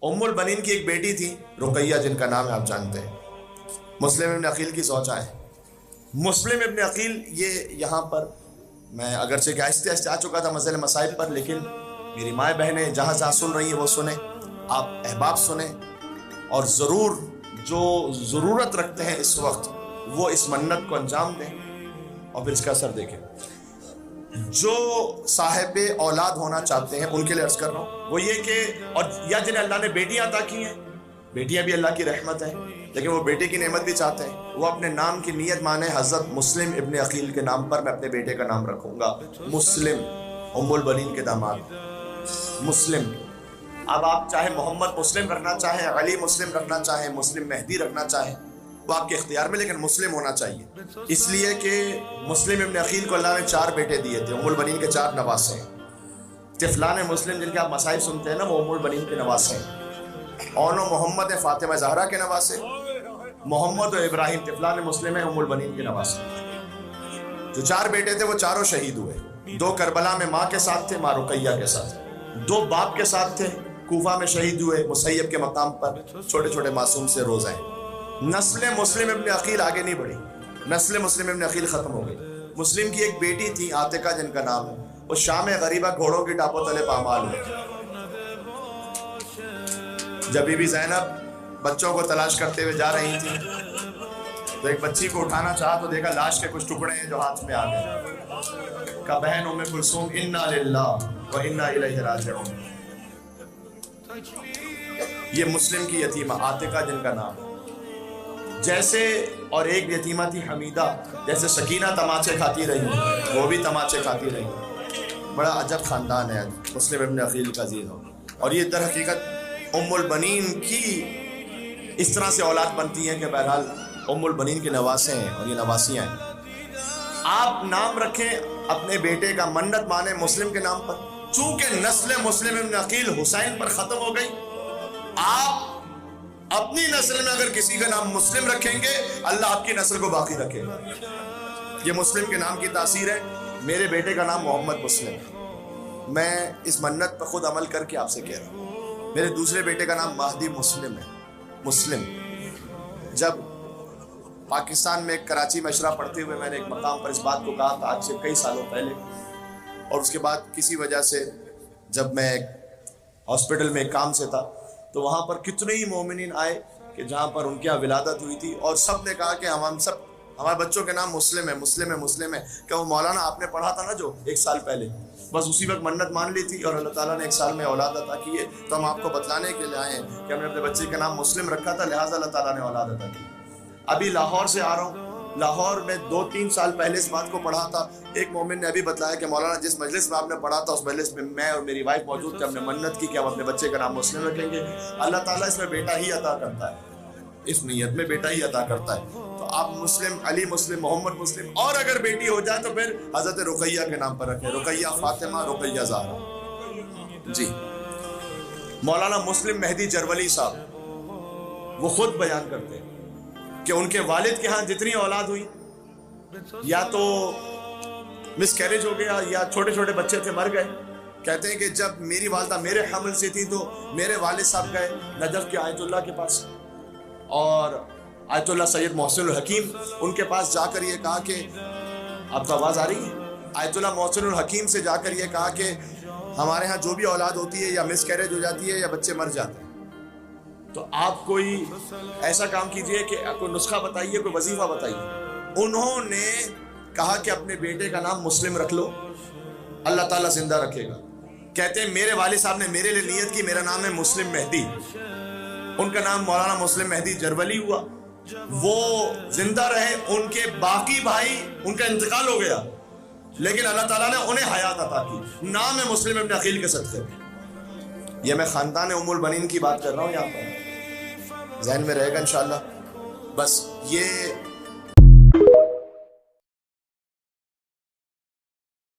ام البنین کی ایک بیٹی تھی رقیہ، جن کا نام آپ جانتے ہیں، مسلم ابن عقیل کی زوجہ ہے۔ مسلم ابن عقیل یہ یہاں پر، میں اگرچہ کہ آہستہ آہستہ آ چکا تھا مسئلے مسائل پر، لیکن میری مائیں بہنیں جہاں جہاں سن رہی ہیں وہ سنیں، آپ احباب سنیں، اور ضرور جو ضرورت رکھتے ہیں اس وقت وہ اس منت کو انجام دیں اور پھر اس کا اثر دیکھیں۔ جو صاحب اولاد ہونا چاہتے ہیں ان کے لیے عرض کر رہا ہوں وہ یہ کہ، اور یا جنہیں اللہ نے بیٹیاں عطا کی ہیں، بیٹیاں بھی اللہ کی رحمت ہیں، لیکن وہ بیٹے کی نعمت بھی چاہتے ہیں، وہ اپنے نام کی نیت مانے حضرت مسلم ابن عقیل کے نام پر میں اپنے بیٹے کا نام رکھوں گا، مسلم، ام البنین کے داماد مسلم۔ اب آپ چاہے محمد مسلم رکھنا چاہیں، علی مسلم رکھنا چاہیں، مسلم مہدی رکھنا چاہیں، وہ آپ کے اختیار میں، لیکن مسلم ہونا چاہیے، اس لیے کہ مسلم ابن عقیل کو اللہ نے 4 بیٹے دیے تھے، ام البنین کے 4 نواسے ہیں۔ طفلان مسلم جن کے آپ مسائل سنتے ہیں نا، وہ ام البنین کے نواسے ہیں۔ اون و محمد فاطمہ زہرا کے نواسے، محمد و ابراہیم طفلان مسلم ہیں، ام البنین کے نواسے۔ جو 4 بیٹے تھے وہ چاروں شہید ہوئے، 2 کربلا میں ماں کے ساتھ تھے، ماں رقیہ کے ساتھ، 2 باپ کے ساتھ تھے، کوفہ میں شہید ہوئے مسیب کے مقام پر، چھوٹے چھوٹے معصوم سے روزہ ہیں۔ نسل مسلم ابن عقیل آگے نہیں بڑھی، نسل مسلم ابن عقیل ختم ہو گئی۔ مسلم کی ایک بیٹی تھی عاتقہ جن کا نام ہے، وہ شام غریبہ گھوڑوں کی ٹاپوں تلے پامال ہوئی۔ جب بی بی زینب بچوں کو تلاش کرتے ہوئے جا رہی تھی تو ایک بچی کو اٹھانا چاہا تو دیکھا لاش کے کچھ ٹکڑے ہیں جو ہاتھ میں آ گئے۔ کہا بہن ام کلثوم انا للہ و انا الیہ راجعون۔ یہ مسلم کی یتیمہ عاتقہ جن کا نام، جیسے اور ایک یتیمہ تھی حمیدہ، جیسے سکینہ تماچے کھاتی رہی وہ بھی تماچے کھاتی رہی۔ بڑا عجب خاندان ہے مسلم ابن عقیل کا عزیز ہو، اور یہ در حقیقت ام البنین کی اس طرح سے اولاد بنتی ہیں کہ بہرحال ام البنین کے نواسے ہیں اور یہ نواسیاں ہیں۔ آپ نام رکھیں اپنے بیٹے کا، منت مانیں مسلم کے نام پر، چونکہ نسل مسلم ابن عقیل حسین پر ختم ہو گئی، آپ اپنی نسل میں اگر کسی کا نام مسلم رکھیں گے اللہ آپ کی نسل کو باقی رکھے گا۔ یہ مسلم کے نام کی تاثیر ہے۔ میرے بیٹے کا نام محمد مسلم ہے، میں اس منت پر خود عمل کر کے آپ سے کہہ رہا ہوں۔ میرے دوسرے بیٹے کا نام مہدی مسلم ہے، مسلم۔ جب پاکستان میں کراچی میں اشرا پڑھتے ہوئے میں نے ایک مقام پر اس بات کو کہا تھا آج سے کئی سالوں پہلے، اور اس کے بعد کسی وجہ سے جب میں ہاسپٹل میں ایک کام سے تھا تو وہاں پر کتنے ہی مومنین آئے کہ جہاں پر ان کے یہاں ولادت ہوئی تھی، اور سب نے کہا کہ ہم سب ہمارے بچوں کے نام مسلم ہے، مسلم ہے، مسلم ہے۔ کہ وہ مولانا آپ نے پڑھا تھا نا جو 1 سال پہلے، بس اسی وقت منت مان لی تھی اور اللہ تعالیٰ نے 1 سال میں اولاد عطا کی ہے، تو ہم آپ کو بتلانے کے لیے آئے ہیں کہ ہم نے اپنے بچے کا نام مسلم رکھا تھا، لہٰذا اللہ تعالیٰ نے اولاد عطا کی۔ ابھی لاہور سے آ رہا ہوں، لاہور میں 2-3 سال پہلے اس بات کو پڑھا تھا، ایک مومن نے ابھی بتلایا کہ مولانا جس مجلس میں آپ نے پڑھا تھا اس مجلس میں میں اور میری وائف موجود تھے، ہم نے منت کی کہ ہم اپنے بچے کا نام مسلم رکھیں گے۔ اللہ تعالیٰ اس میں بیٹا ہی عطا کرتا ہے، اس نیت میں بیٹا ہی عطا کرتا ہے۔ تو آپ مسلم، علی مسلم، محمد مسلم، اور اگر بیٹی ہو جائے تو پھر حضرت رقیہ کے نام پر رکھیں، رقیہ فاطمہ، رقیہ زہرا۔ جی مولانا مسلم مہدی جرولی صاحب وہ خود بیان کرتے ہیں کہ ان کے والد کے ہاں جتنی اولاد ہوئی یا تو مس کیریج ہو گیا یا چھوٹے چھوٹے بچے تھے مر گئے۔ کہتے ہیں کہ جب میری والدہ میرے حمل سے تھی تو میرے والد صاحب گئے نجف کے آیت اللہ کے پاس، اور آیت اللہ سید محسن الحکیم ان کے پاس جا کر یہ کہا کہ آپ کو آواز آ رہی ہے، آیت اللہ محسن الحکیم سے جا کر یہ کہا کہ ہمارے ہاں جو بھی اولاد ہوتی ہے یا مس کیریج ہو جاتی ہے یا بچے مر جاتے ہیں تو آپ کوئی ایسا کام کیجئے کہ کوئی نسخہ بتائیے، کوئی وظیفہ بتائیے۔ انہوں نے کہا کہ اپنے بیٹے کا نام مسلم رکھ لو، اللہ تعالیٰ زندہ رکھے گا۔ کہتے ہیں میرے والد صاحب نے میرے لیے نیت کی، میرا نام ہے مسلم مہدی، ان کا نام مولانا مسلم مہدی جرولی ہوا، وہ زندہ رہے، ان کے باقی بھائی ان کا انتقال ہو گیا لیکن اللہ تعالیٰ نے انہیں حیات عطا کی، نام ہے مسلم ابن عقیل کے صدقے۔ یہ میں خاندان ام البنین کی بات کر رہا ہوں، یہاں پر ذہن میں رہے گا انشاءاللہ۔ بس یہ